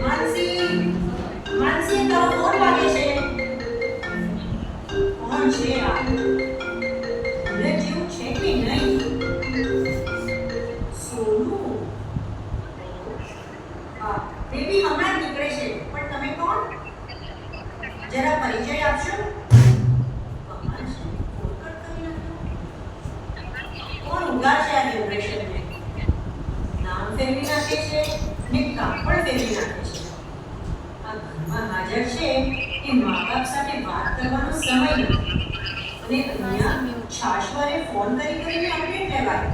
માનસી, માનસી તારો ફોન વાગે છે. કોણ છે આ? ભૂલે જેવું છે કે નહીં? સોનુ. હા, બેબી હમણાં જ નીકળે છે. પણ તમે કોણ? જરા પરિચય આપશો? કમાલ છે, ફોન કટ કરી નાખ્યો. કોણ ઉગાડશે આ જનરેશનને? નામ ફેરવી નાખે છે અને કામ પણ ફેરવી નાખે છે. આ ઘરમાં હાજર છે એ મા બાપ સાથે વાત કરવાનો સમય નથી અને અહીંયા છાશવારે ફોન કરીને અપડેટ લેવાય.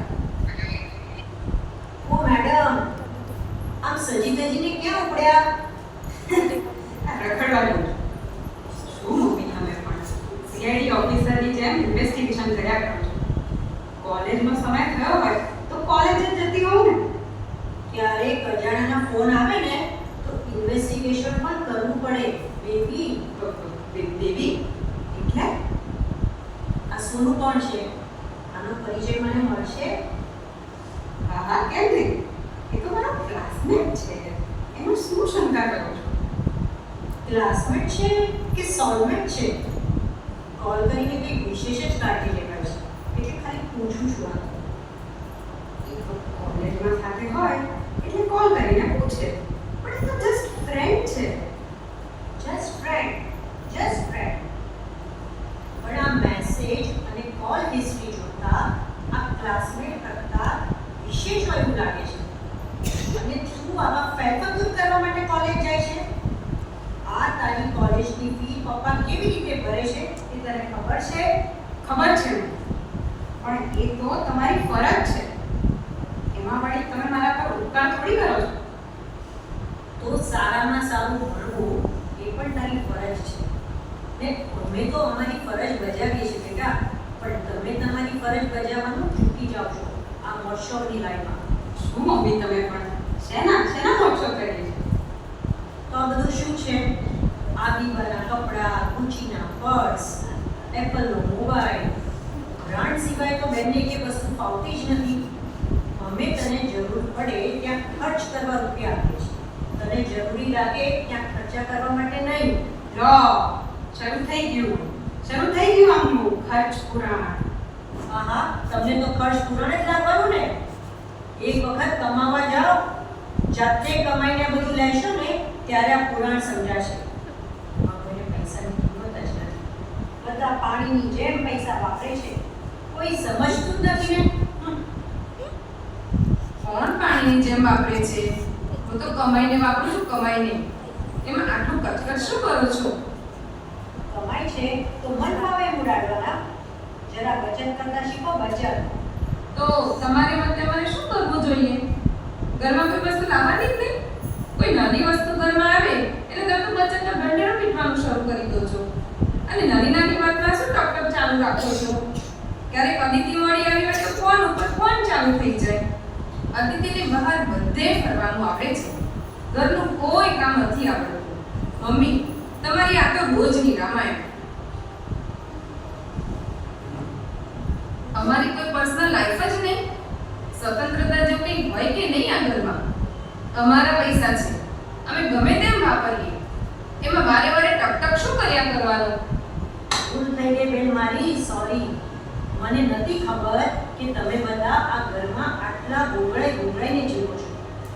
ઓ મેડમ, આમ સજી ધજીને ક્યાં ઉપડ્યા? રખડવાનું. શું મમ્મી તમે પણ સીઆઈડી ઓફિસરની જેમ ઇન્વેસ્ટિગેશન કર્યા કરો છો. કોલેજનો સમય થયો હોય તો કોલેજ જ જતી હોઉં ને. ક્યારેક અજાણ્યાના ફોન આવે ને તો ઇન્વેસ્ટિગેશન પણ કરવું પડે બેબી. બેબી એટલે આ સોનુ કોણ છે? આનો પરિચય મને મળશે? હા હા કેમ નહીં, એ તો મારો ક્લાસમેટ છે. એમાં શું શંકા કરો છો? ક્લાસમેટ છે કે સોલમેટ છે? કોલ કરીને કંઈક વિશેષ જ કાઢી લેવાય છે એટલે ખાલી પૂછું છું. આ એ તો કોલેજમાં સાથે હોય એટલે કોલ કરીને પૂછે, પણ એ તો જસ્ટ ફ્રેન્ડ છે. Just friend, just friend. પણ આ મેસેજ અને કોલ હિસ્ટ્રી જોતા આ ક્લાસમેટ કરતા વિશેષ હોય એવું લાગે છે. અને તું આવા ફેરફાર કરવા માટે કોલેજ જાય છે? આ તારી કોલેજની ફી પપ્પા કેવી રીતે ભરે છે એ તને ખબર છે? ખબર છે ને, પણ એ તો તમારી ફરજ છે. એમાં વળી તમે મારા પર ઉપકાર થોડી કરો છો. તો સારામાં સારું ભણવું એ પણ તારી ફરજ છે ને. અમે તો અમારી ફરજ બજાવીએ છીએ બેટા, પણ તમે તમારી ફરજ બજાવવાનું ચૂકી જાઓ છો આ મોટશોપની લાઈનમાં. શું મમ્મી તમે પણ શેના મોટશો કરીએ છે? તો આ બધું શું છે? આ બીબાના કપડાં, ગુચીના પર્સ, એપલનો મોબાઈલ. બ્રાન્ડ સિવાય તો બેનને કે વસ્તુ ફાવતી જ નથી. અમે તને જરૂર પડે ત્યાં ખર્ચ કરવા રૂપિયા આપીએ છીએ. તને જરૂરી લાગે ત્યાં ખર્ચા કરવા માટે નહીં. લો, શરૂ થઈ ગયું આમનું ખર્ચ પુરાણ. આહા, તમને તો ખર્ચ પુરાણ જ લાગવાનું ને. એક વખત કમાવા જાઓ, જાતે કમાઈને બધું લેશો ને ત્યારે આ પુરાણ સમજાશે. કોઈને પૈસાની કિંમત જ નથી. બધા પાણીની જેમ પૈસા વાપરે છે, કોઈ સમજતું જ નથી ને. કોણ પાણીની જેમ વાપરે છે? હું તો કમાઈને વાપરું છું, કમાઈને. એમાં આટલું કચકચ શું કરો છો? કમાય છે તો મન ભાવે ઉડાડવાના. જરા બચત કરતા શીખો, બચત. તો તમારે મતે મારે શું કરવું જોઈએ? ઘરમાં કોઈ વસ્તુ લાવવાની જ નહીં. કોઈ નાની વસ્તુ ઘરમાં આવે એટલે તમે તો બચતના ભંડેરો પીઠવાનું શરૂ કરી દો છો. અને નાની વાતમાં શું ટક ચાલુ રાખો છો? ક્યારેક અદિતિ મળી આવી હોય તો ફોન ઉપર ફોન ચાલુ થઈ જાય. અદિતિને બહાર બધે ફરવાનું આવડે છે, ઘરનું કોઈ કામ નથી આવડતું. મમ્મી, તમારી આ તો રોજની રામાયણ. અમારી કોઈ પર્સનલ લાઈફ જ નહીં. સ્વતંત્રતા જેવું કંઈ હોય કે નહીં આ ઘરમાં? અમારા પૈસા છે, અમે ગમે તેમ વાપરીએ. એમાં વારે ટક શું કર્યા કરવાનું? ભૂલ થઈ ગઈ બેન મારી, સોરી. મને નથી ખબર કે તમે બધા આ ઘરમાં આટલા ગોગળાઈને જીવો છો.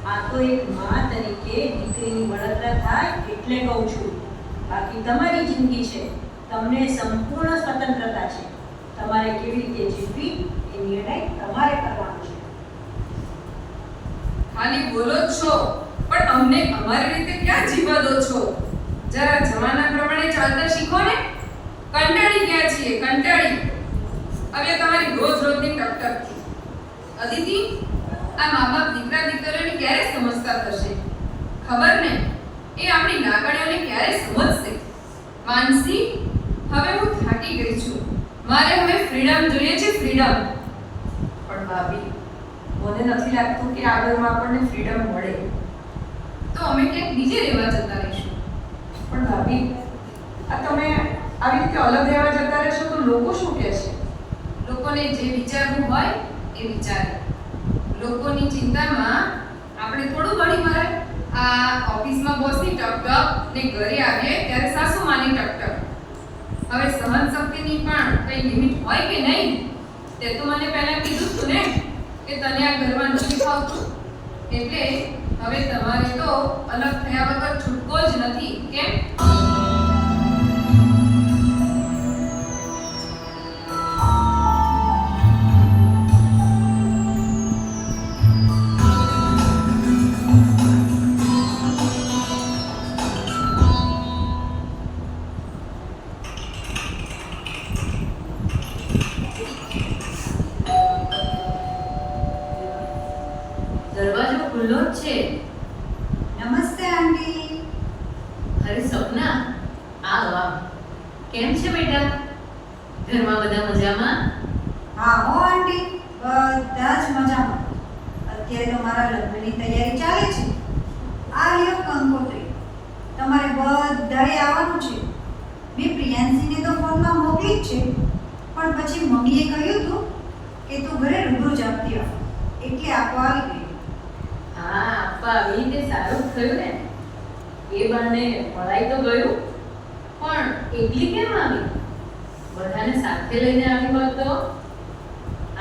આ તો એક મા તરીકે દીકરીની બળતરા થાય એટલે કહું છું. બાકી તમારી જિંદગી છે, તમને સંપૂર્ણ સ્વતંત્રતા છે. તમારે કેવી રીતે જીવવી એ નિર્ણય તમારે કરવાનો છે. ખાલી બોલો જ છો, પણ અમને અમારી રીતે ક્યાં જીવવા દો છો? જરા જમાના પ્રમાણે ચાલતા શીખો ને. કંટાળી ગયા છીએ, કંટાળી. હવે તમારી રોજની ટકટકથી. અદિતિ, આ મા બાપ દીકરીઓને ક્યારે સમજતા થશે? ખબર ને, એ આપણી લાગણીઓને ક્યારે સમજશે? માનસી, હવે હું થાકી ગઈ છું. મારે હવે ફ્રીડમ જોઈએ છે, ફ્રીડમ. પણ ભાભી, મને નથી લાગતું કે આગળમાં આપણને ફ્રીડમ મળે. તો અમે ક્યાંક બીજે રહેવા જતા રહીશું. પણ ભાભી, આ તમે આવી રીતે અલગ રહેવા જતા રહેશો તો લોકો શું કહેશે? લોકોને જે વિચારવું હોય એ વિચારે. લોકોની ચિંતામાં આપણે થોડું વળી મારે. ઓફિસમાં બોસની ટક-ટક ને ઘરે આવીએ ત્યારે સાસુમાની ટક-ટક. હવે સહન શક્તિની પણ કઈ લિમિટ હોય કે નહીં? તે તો મને પહેલા કીધું તું ને કે તને આ ઘરમાં નથી ફાવતું. એટલે હવે તમારે તો અલગ થયા વગર છૂટકો જ નથી, કેમ? દરવાજો ખુલ્લો જ છે. નમસ્તે આંટી. અરે સપના, આવ આવ. કેમ છે બેટા? ઘરમાં બધા મજામાં? હા હો આંટી, બધા જ મજામાં. અત્યારે તો મારા લગ્નની તૈયારી ચાલે છે. આ લ્યો કંકોત્રી. તમારે બધાએ આવવાનું છે. મેં પ્રિયાંશીને તો ફોનમાં મોકલી જ છે, પણ પછી મમ્મીએ કહ્યું હતું કે તું ઘરે રૂબરૂ જ આપતી આવ, એટલે આપવા આવી ગઈ. હા, આપવા આવી તે સારું જ થયું ને. એ બહાને મળાઈ તો ગયું. પણ એકલી કેમ આવી? બધાને સાથે લઈને આવી હોત તો?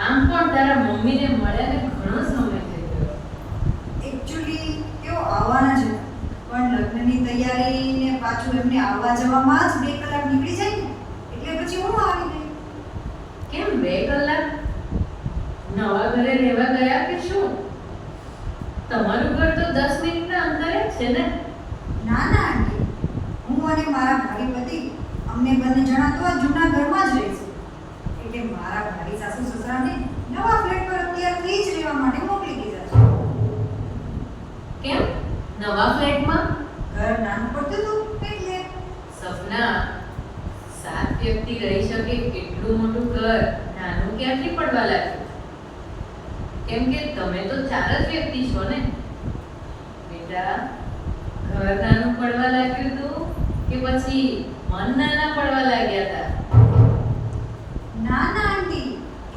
આમ પણ તારા મમ્મીને મળ્યાને ઘણો સમય થઈ ગયો. એકચ્યુઅલી તેઓ આવવાના જ હતા, પણ લગ્નની તૈયારી ને પાછું એમને આવવા જવામાં જ 2 કલાક નીકળી જાય ને, એટલે પછી હું આવી ગઈ. કેમ 2 કલાક? નવા ઘરે રહેવા ગયા કે શું? તમારું ઘર તો 10 મિનિટના અંતરે જ છે ને? ના ના આંટી, હું અને મારા ભાઈ પતિ અમને બંને જણા તો આ જૂના ઘરમાં જ રહીશું. એટલે મારા ભાઈ સાસુ સસરાને નવા ફ્લેટ પર અત્યારથી જ રહેવા માટે મોકલી દીધા છે. કેમ? નવા ફ્લેટમાં? ઘર નાનું પડતું હતું એટલે. સપના, 7 વ્યક્તિ રહી શકે એટલું મોટું ઘર નાનું ક્યાંથી પડવા લાગ્યું? કેમ કે તમે તો 4 જ વ્યક્તિ છો ને? બેટા, ઘર નાનું પડવા લાગ્યું હતું કે પછી મન નાના પડવા લાગ્યા હતા? ના ના આંટી,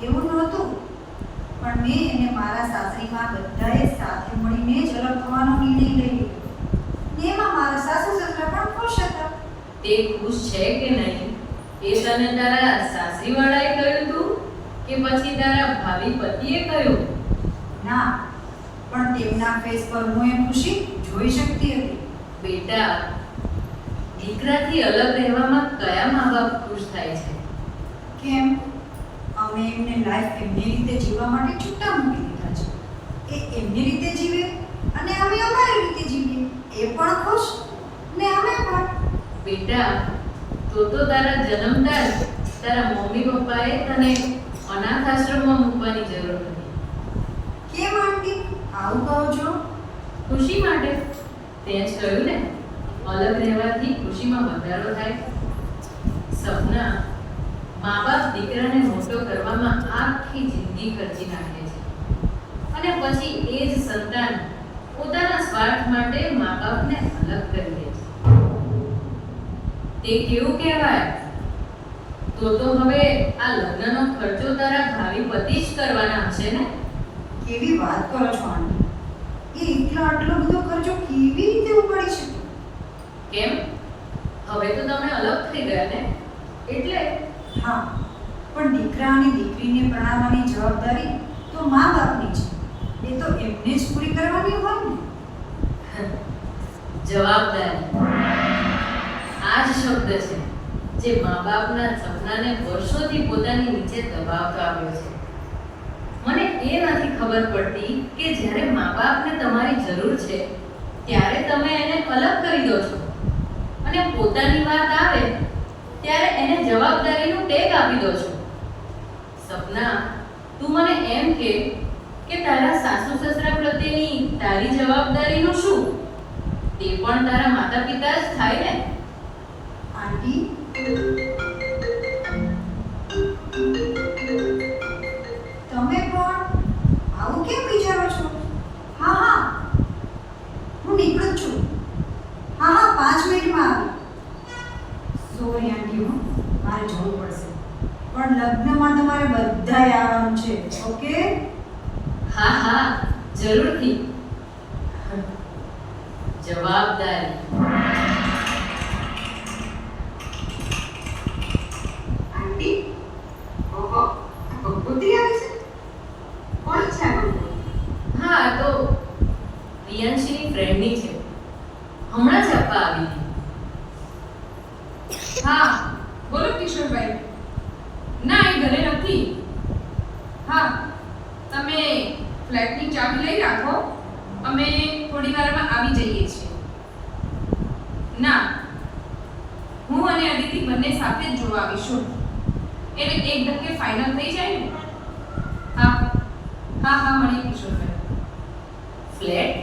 એવું નહોતું. પણ મેં અને મારા સાસરીમાં બધાએ સાથે મળીને જ અલગ થવાનો નિર્ણય લઈ લીધો. ને એમાં મારા સાસુ સસરા પણ ખુશ હતા. તે ખુશ છે કે નહીં એ તને તારા સાસરીવાળાએ કહ્યું હતું કે પછી તારા ભાવિ પતિએ કહ્યું? ના, પણ તેમના ફેસ પર હું એ ખુશી જોઈ શકતી હતી. બેટા, દીકરાથી અલગ રહેવામાં કયા મા બાપ ખુશ થાય છે? કેમ? અમે એમને લાઈફ એમની રીતે જીવવા માટે છૂટા મૂકી દીધા છે. એ એમની રીતે જીવે અને અમે અમારી રીતે જીવીએ. એ પણ ખુશ ને અમે પણ. બેટા, તો તારા જન્મતા જ તારા મમ્મી પપ્પાએ તને અનાથ આશ્રમમાં મૂકવાની જરૂર હતી. કેમ આંટી આવું કહો છો? ખુશી માટે. તે જ કહ્યું ને, અલગ રહેવાથી ખુશીમાં વધારો થાય. સપના, મા બાપ દીકરાને મોટો કરવામાં આખી જિંદગી ખર્ચી નાખે છે અને પછી એ જ સંતાન પોતાના સ્વાર્થ માટે મા બાપને અલગ કરી દે છે. તે કેવું કહેવાય? તો હવે આ લગ્નનો ખર્ચો તારા ભાવિ પતિ જ કરવાના હશે ને? કેવી વાત કરો છો આંટી? એ આટલો બધો ખર્ચો કેવી રીતે ઉપાડી શકે? કેમ? હવે તો તમે અલગ થઈ ગયા ને, એટલે. હા, પણ દીકરા અને દીકરીને પરણાવવાની જવાબદારી તો મા બાપની છે. એ તો એમને જ પૂરી કરવાની હોય ને. જવાબદારી, આ જ શબ્દ છે જે મા બાપના સપનાને વર્ષોથી પોતાની નીચે દબાવતો આવ્યો છે. મને એ નથી ખબર પડતી કે જ્યારે મા બાપને તમારી જરૂર છે ત્યારે તમે એને અલગ કરી દો છો અને પોતાની વાત આવે ત્યારે એને જવાબદારીનું ટેગ આપી દો છો. સપના, તું મને એમ કે તારા સાસુ સસરા પ્રત્યેની તારી જવાબદારીનું શું? તે પણ તારા માતા પિતા જ થાય ને? આંટી, તમે પણ આવું કેમ વિચારો છો? હા હા, હું નીકળું જ છું. હા હા, 5 મિનિટમાં આવી. સોરી આંટી, મારે જવું પડશે. પણ લગ્નમાં તમારે બધાએ આવવાનું છે, ઓકે? હા હા, જરૂરથી. જવાબદારી. આંટી, ઓહો, આ કંકોત્રી આવી છે. કોણ છે આ કંકોત્રી? હા, આ તો રિયાંશીની ફ્રેન્ડની છે. હમણાં જ આપવા આવી હતી. હા બોલો કિશોરભાઈ. ના એ ઘરે નથી. હા તમે ફ્લેટની ચાવી લઈ રાખો, અમે થોડી વારમાં આવી જઈએ છીએ. ના, હું અને અદિતિ બંને સાથે જ જોવા આવીશું, એટલે એક ધક્કે ફાઇનલ થઈ જાય ને. હા હા હા મળીએ કિશોરભાઈ. ફ્લેટ?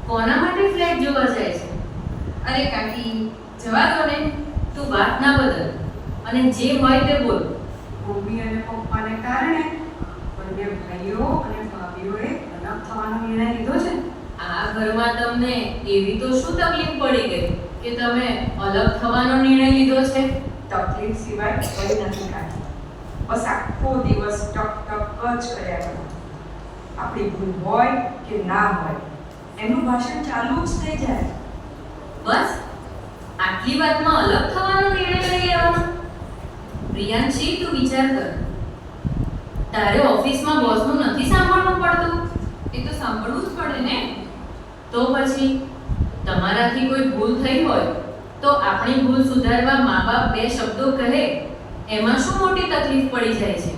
કોના માટે ફ્લેટ જોવા જાય છે? અરે કાકી જવા દો ને. તું વાત ના બદલ અને જે હોય તે બોલ. મમ્મી અને પપ્પાને કારણે બંને ભાઈઓ અને ભાભીઓએ અલગ થવાનો નિર્ણય લીધો છે. આ ઘરમાં તમને એવી તો શું તકલીફ પડી ગઈ કે તમે અલગ થવાનો નિર્ણય લીધો છે? તકલીફ સિવાય કંઈ નથી કાઢી. બસ આખો દિવસ ટક ટક જ કર્યા કરો. આપણી ભૂલ હોય કે ના હોય એનું ભાષણ ચાલુ જ થઈ જાય. બસ આટલી વાતમાં અલગ થવાનો નિર્ણય લઈ લેવાનો? પ્રિયાંશી, તું વિચાર કર. તારે ઓફિસમાં બોસનું નથી સાંભળવું પડતું? એ તો સાંભળવું જ પડે ને. તો પછી તમારાથી કોઈ ભૂલ થઈ હોય તો આપણી ભૂલ સુધારવા મા-બાપ બે શબ્દો કહે એમાં શું મોટી તકલીફ પડી જાય છે?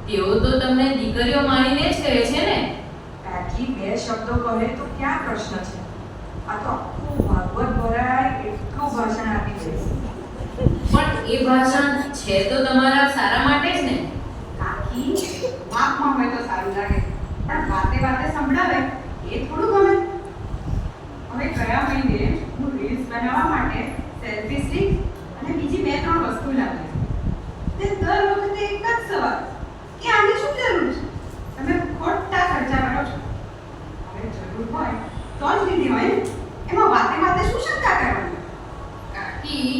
તેઓ તો તમને દીકરીઓ માનીને જ કહે છે ને. કાકી બે શબ્દો કહે તો ક્યાં પ્રશ્ન છે? આ તો આખું ભાગવત ભરાય એટલું ભાષણ આપી દે. પણ એ ભાષણ છે તો તમારા સારા માટે જ ને. કાકી વાકમાં હોય તો સારું લાગે, પણ વાતે વાતે સંભળાવે એ થોડું ગમે. હવે ગયા મહિને હું રીલ્સ બનાવવા માટે સેલ્ફી સ્ટિક અને બીજી 2-3 વસ્તુ લાવી. તે દર વખતે એક જ સવાલ કે આની શું જરૂર છે? તમે ખોટા ખર્ચા કરો છો. હવે જરૂર હોય તો જ લીધી હોય ને. એમાં વાતે વાતે શું શંકા કરવાની? કાકી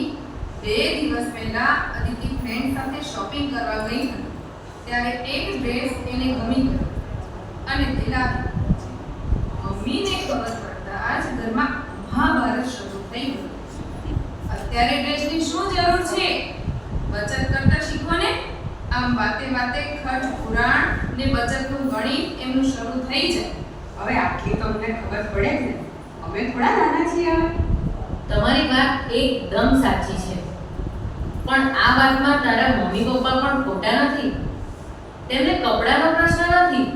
2 દિવસ પહેલા અદિતિ ફ્રેન્ડ સાથે શોપિંગ કરવા ગઈ હતી, ત્યારે એક ડ્રેસ એને ગમી ગયો અને તે લાવી. મમ્મીને ખબર પડતા જ ઘરમાં મહાભારત શરૂ થઈ ગયું. અત્યારે ડ્રેસની શું જરૂર છે? બચત કરતા શીખો ને. આમ વાતે વાતે ખર્ચ પુરાણ ને બચતનું ગણિત એમનું શરૂ થઈ જાય. હવે આટલી તો અમને ખબર પડે જ ને. અમે થોડા નાના છીએ હવે. તમારી વાત એકદમ સાચી છે, પણ આ વાતમાં તારા મમ્મી પપ્પા પણ ખોટા નથી. તેમને કપડાનો પ્રશ્ન નથી,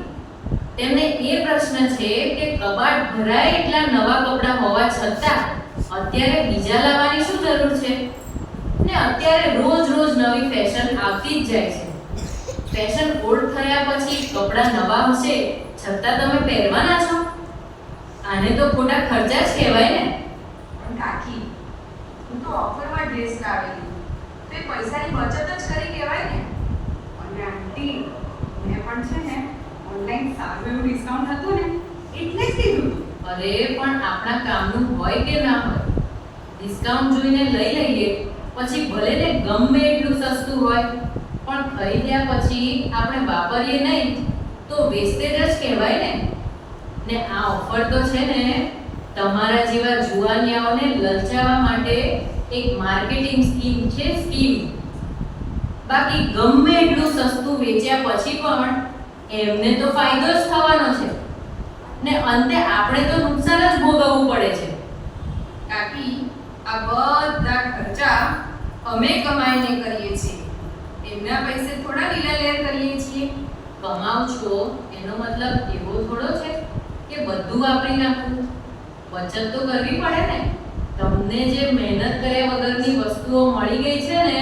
તેમને એ પ્રશ્ન છે કે કબાટ ભરાય એટલા નવા કપડાં હોવા છતાં અત્યારે બીજા લાવવાની શું જરૂર છે? ને અત્યારે રોજ રોજ નવી ફેશન આવતી જ જાય છે. ફેશન ઓલ્ડ થયા પછી કપડાં નવા હશે છતાં તમે પહેરવાના છો? આને તો ખોટા ખર્ચા જ કહેવાય ને. પણ કાકી, હું તો ઓફરમાં ડ્રેસ લાવેલી, તો એ પૈસાની બચત જ કરી કહેવાય ને. અને આંટી મેં પણ છે ને ઓનલાઈન સારું એવું ડિસ્કાઉન્ટ હતું ને એટલે જ લીધું. અરે પણ આપણા કામનું હોય કે ના હોય, ડિસ્કાઉન્ટ જોઈને લઈ લઈએ પછી ભલે ને ગમે એટલું સસ્તું હોય, પણ ખરીદ્યા પછી આપણે વાપરીએ નહીં તો વેસ્ટેજ જ કહેવાય ને. ને આ ઓફર તો છે ને તમારા જેવા જુવાનિયાઓને લલચાવવા માટે એક માર્કેટિંગ સ્કીમ છે, સ્કીમ. બાકી ગમે એટલું સસ્તું વેચ્યા પછી પણ એમને તો ફાયદો જ થવાનો છે ને અંતે આપણે તો નુકસાન જ ભોગવવું પડે છે. કાકી, આ બધા ખર્ચા અમે કમાઈને કરીએ છીએ, એમના પૈસે થોડા લીલા લેર કરીએ છીએ. કમાવ છો એનો મતલબ એવો થોડો છે કે બધું વાપરી નાખવું. બચત તો કરવી પડે ને. તમને જે મહેનત કર્યા વગરની વસ્તુઓ મળી ગઈ છે ને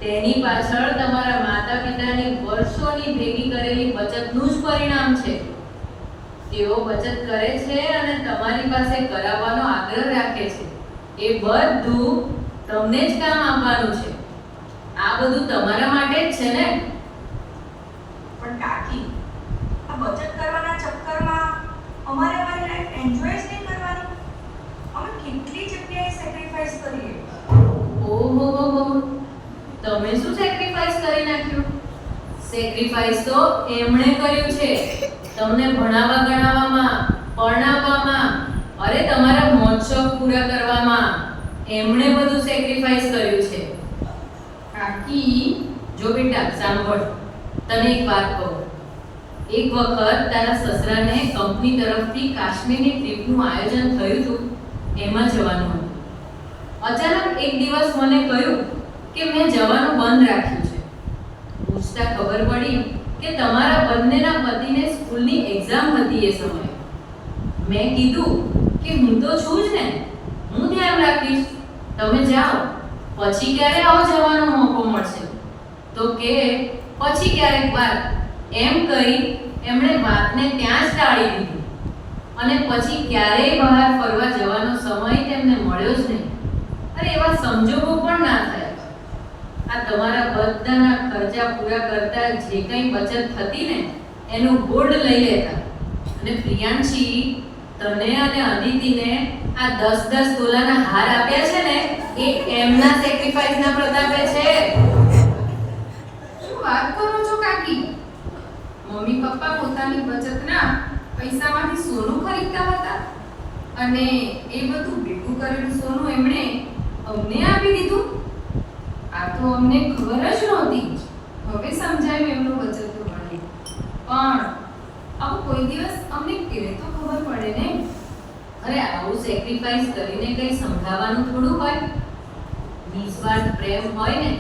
તેની પાછળ તમારા માતા પિતાની વર્ષોની ભેગી કરેલી બચતનું જ પરિણામ છે. તેઓ બચત કરે છે અને તમારી પાસે કરાવવાનો આગ્રહ રાખે છે. એ બધું તમને જ કામ આપવાનું છે. આ બધું તમારા માટે જ છે ને. પણ કાકી, આ બચત કરવાના ચક્કરમાં અમારે અમારી લાઈફ એન્જોય જ નહીં કરવાની. અમે કેટલી જગ્યાએ સેક્રિફાઈસ કરીએ. ઓહો, તમે શું સેક્રિફાઈસ કરી નાખ્યું? સેક્રિફાઈસ તો એમણે કર્યું છે તમને ભણાવવા ગણાવવામાં, પરણાવવામાં, અરે તમારા મોજ શોખ પૂરા કરવામાં એમણે બધું સેક્રિફાઈસ કર્યું છે. કાકી, જો બેટા સાંભળ, તને એક વાત કહું. એક વખત તારા સસરાને કંપની તરફથી કાશ્મીરની ટ્રીપનું આયોજન થયું હતું, એમાં જવાનું હતું. અચાનક એક દિવસ મને કહ્યું કે મેં જવાનું બંધ રાખ્યું છે. પૂછતા ખબર પડી કે તમારા બંનેના પતિને સ્કૂલની એક્ઝામ હતી એ સમયે. મેં કીધું કે હું તો છું જ ને, હું ધ્યાન રાખીશ, તમે જાઓ, પછી ક્યારે આવો જવાનો મોકો મળશે તો કે પછી ક્યારેક વાત, એમ કહી એમણે વાતને ત્યાં જ ટાળી દીધી અને પછી ક્યારેય બહાર ફરવા જવાનો સમય તેમને મળ્યો જ નહીં. અરે એવા સંજોગો પણ ના થયા. આ તમારા બધાના ખર્ચા પૂરા કરતા જે કંઈ બચત થતી ને એનું બોર્ડ લઈ લેતા. અને પ્રિયાંશી, તને અને અદિતિને આ 10-10 તોલાના હાર આપ્યા છે ને એ એમના સેક્રિફાઈસના પ્રતાપે છે. શું વાત કરો છો કાકી? મમ્મી પપ્પા પોતાની બચતના પૈસામાંથી સોનું ખરીદતા હતા અને એ બધું ભેગું કરેલું સોનું એમણે અમને આપી દીધું. આ તો અમને ખબર જ નહોતી. હવે સમજાયું એમનું બચતનું ગણિત. પણ આવું કોઈ દિવસ અમને કેવી તો ખબર પડે ને? અરે આવું સેક્રિફાઈસ કરીને કંઈ સંભળાવવાનું થોડું હોય. નિસ્વાર્થ પ્રેમ હોય ને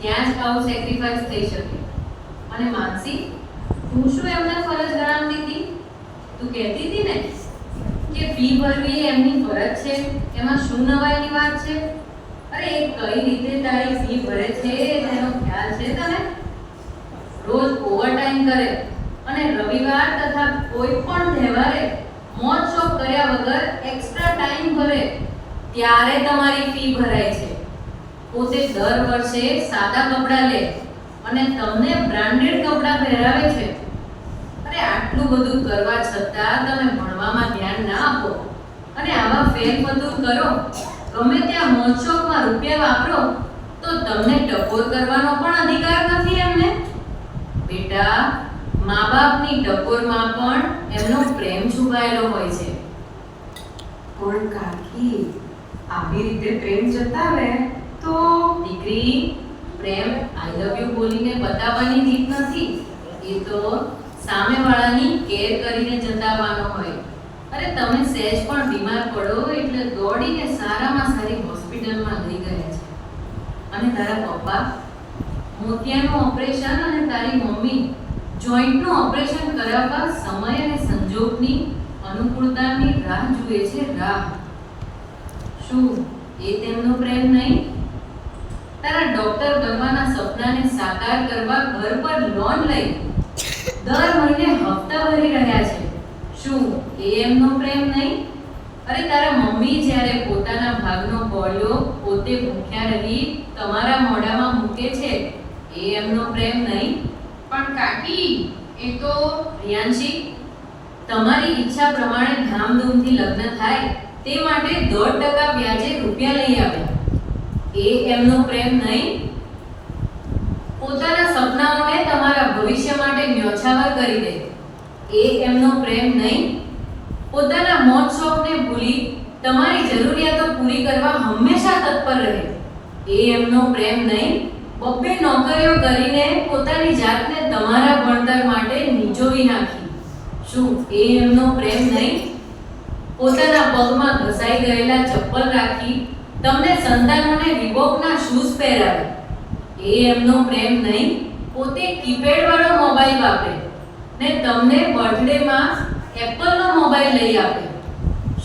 ત્યાં જ આવું સેક્રિફાઈસ થઈ શકે. અને માનસી, તું શું એમને ફરજ ગણાવતી હતી? તું કહેતી હતી ને કે ફી ભરવી એ એમની ફરજ છે, એમાં શું નવાઈની વાત છે? અરે એ કઈ રીતે તારી ફી ભરે છે તેનો ખ્યાલ છે તને? રોજ ઓવરટાઈમ કરે અને રવિવાર તથા કોઈ પણ તહેવારે મોજ શોખ કર્યા વગર એક્સ્ટ્રા ટાઈમ ભરે ત્યારે તમારી ફી ભરાય છે. પોતે દર વર્ષે સાદા કપડાં લે અને તમને બ્રાન્ડેડ કપડાં પહેરાવે છે. અરે આટલું બધું કરવા છતાં તમે ભણવામાં ધ્યાન ના આપો અને આવા ફેરફતૂર કરો, ગમે ત્યાં મોજ શોખમાં રૂપિયા વાપરો તો તમને ટકોર કરવાનો પણ અધિકાર નથી એમને. બેટા, મા બાપની ટકોરમાં પણ એમનો પ્રેમ છુપાયેલો હોય છે. પણ કાકી, આવી રીતે પ્રેમ જતાવે તો દીકરી, પ્રેમ આઈ લવ યુ બોલીને બતાવવાની રીત નથી. એ તો સામેવાળાની કેર કરીને જતાવવાનો હોય. અરે તમે સહેજ પણ બીમાર પડો એટલે દોડીને સારામાં સારી હોસ્પિટલમાં લઈ ગયા છે. અને તારા પપ્પા મોતિયાનું ઓપરેશન અને તારી મમ્મી જોઈન્ટનું ઓપરેશન કરાવવા સમય અને સંજોગની અનુકૂળતાની રાહ જુએ છે. રાહ. શું એ તેમનો પ્રેમ નહીં? તારા ડોક્ટર બનવાના સપનાને સાકાર કરવા ઘર પર લોન લઈ દર મહિને હપ્તા ભરી રહ્યા છે. શું એ એમનો પ્રેમ નહીં? અરે તારા મમ્મી જ્યારે પોતાના ભાગનો કોળિયો પોતે ભૂખ્યા રહી તમારા મોઢામાં મૂકે છે, એ એમનો પ્રેમ નહીં? પણ કાકી, એ તો પ્રિયાંશી, તમારી ઈચ્છા પ્રમાણે ધામધૂમથી લગ્ન થાય તે માટે 1.5% વ્યાજે રૂપિયા લઈ આવ્યા, એ એમનો પ્રેમ નહીં? પોતાના સપનાઓને તમારા ભવિષ્ય માટે ન્યોછાવર કરી દે, એ એમનો પ્રેમ નહીં? પોતાના મોજ શોખને ભૂલી તમારી જરૂરિયાતો પૂરી કરવા હંમેશા તત્પર રહે, એ એમનો પ્રેમ નહીં? 2 નોકરીઓ કરીને પોતાની જાતને તમારા ભણતર માટે નીચોવી નાખી, શું એ એમનો પ્રેમ નહીં? પોતાના પગમાં ઘસાઈ ગયેલા ચપ્પલ રાખી તમને સંતાનોને રીબોકના શૂઝ પહેરાવે, એ એમનો પ્રેમ નહીં? પોતે કીપેડ વાળો મોબાઈલ વાપરે ને તમને બર્થડેમાં એપલનો મોબાઈલ લઈ આપે,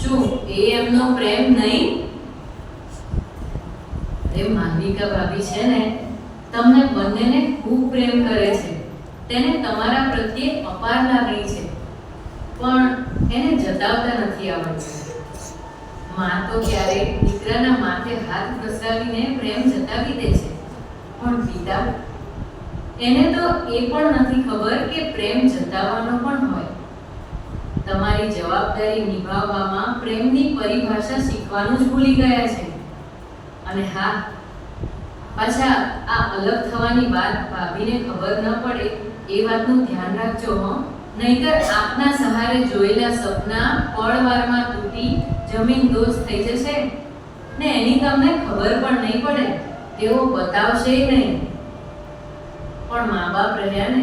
શું એ એમનો પ્રેમ નહીં? એ માનવિકા ભાભી છે ને, તમને બંનેને ખૂબ પ્રેમ કરે છે. તેને તમારા પ્રત્યે અપાર લાગણી છે, પણ એને જતાવતા નથી આવડતું. માં તો ક્યારેક દીકરાના માથે હાથ ઘસાવીને પ્રેમ જતાવી દે છે, પણ પિતા, એને તો એ પણ નથી ખબર કે પ્રેમ જતાવવાનો પણ હોય. તમારી જવાબદારી નિભાવવામાં પ્રેમની પરિભાષા શીખવાનું જ ભૂલી ગયા છે. અને હા, પાછા આ અલગ થવાની વાત ભાભીને ખબર ન પડે એ વાતનું ધ્યાન રાખજો હો, નહીંતર આપના સહારે જોયેલા સપના પળવારમાં તૂટી જમીન દોષ થઈ જશે ને એની તમને ખબર પણ નહીં પડે, તેઓ બતાવશે નહીં. પણ મા બાપ રહ્યા ને,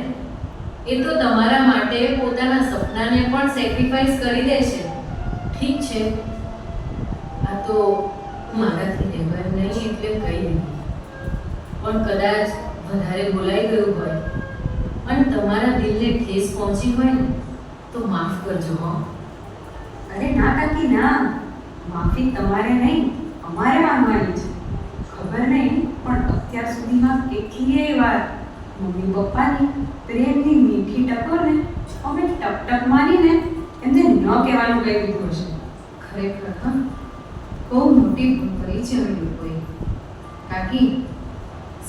એ તો તમારા માટે પોતાના સપનાને પણ સેક્રિફાઈસ કરી દે છે. ઠીક છે, આ તો મારાથી રહેવાય નહીં એટલે કહી દીધું, પણ કદાચ વધારે બોલાઈ ગયું હોય અને તમારા દિલને ઠેસ પહોંચી હોય ને તો માફ કરજો હો. અરે ના કાકી ના, માફી તમારે નહીં અમારે માંગવાની છે. ખબર નહીં પણ અત્યાર સુધીમાં કેટલીય વાર મમ્મી પપ્પાની પ્રેમની મીઠી ટકોરને અમે ટક મારીને એમને ન કહેવાનું કહી દીધું હશે. ખરેખર હા, બહુ મોટી ભૂલ કરી છે અમે લોકોએ. કાકી,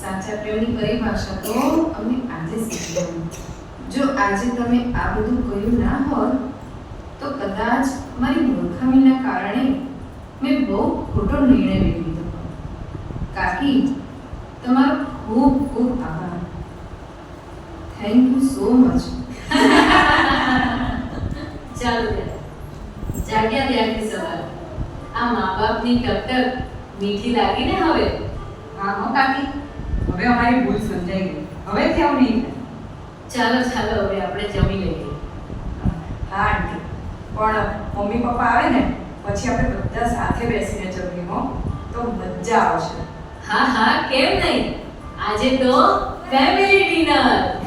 સાચા પ્રેમની પરિભાષા તો અમે આજે શીખી. જો આજે તમે આ બધું કહ્યું ના હોત તો કદાચ મારી મૂર્ખામીના કારણે મેં બહુ ખોટો નિર્ણય લઈ લીધો. કાકી, તમારો ખૂબ ખૂબ આભાર. Thank you so much. ચાલો ત્યારે, જાગ્યા ત્યારથી સવાર આ મા બાપની ટકટક મીઠી લાગી ને હવે? હા હો કાકી, હવે અમારી ભૂલ સમજાઈ ગઈ. હવેથી આવું નહીં થાય. ચાલો હવે આપણે જમી લઈએ. હા આંટી, પણ મમ્મી પપ્પા આવે ને પછી આપણે બધા સાથે બેસીને જમીએ હો, તો મજા આવશે. હા કેમ નહીં, આજે તો ફેમિલી ડિનર.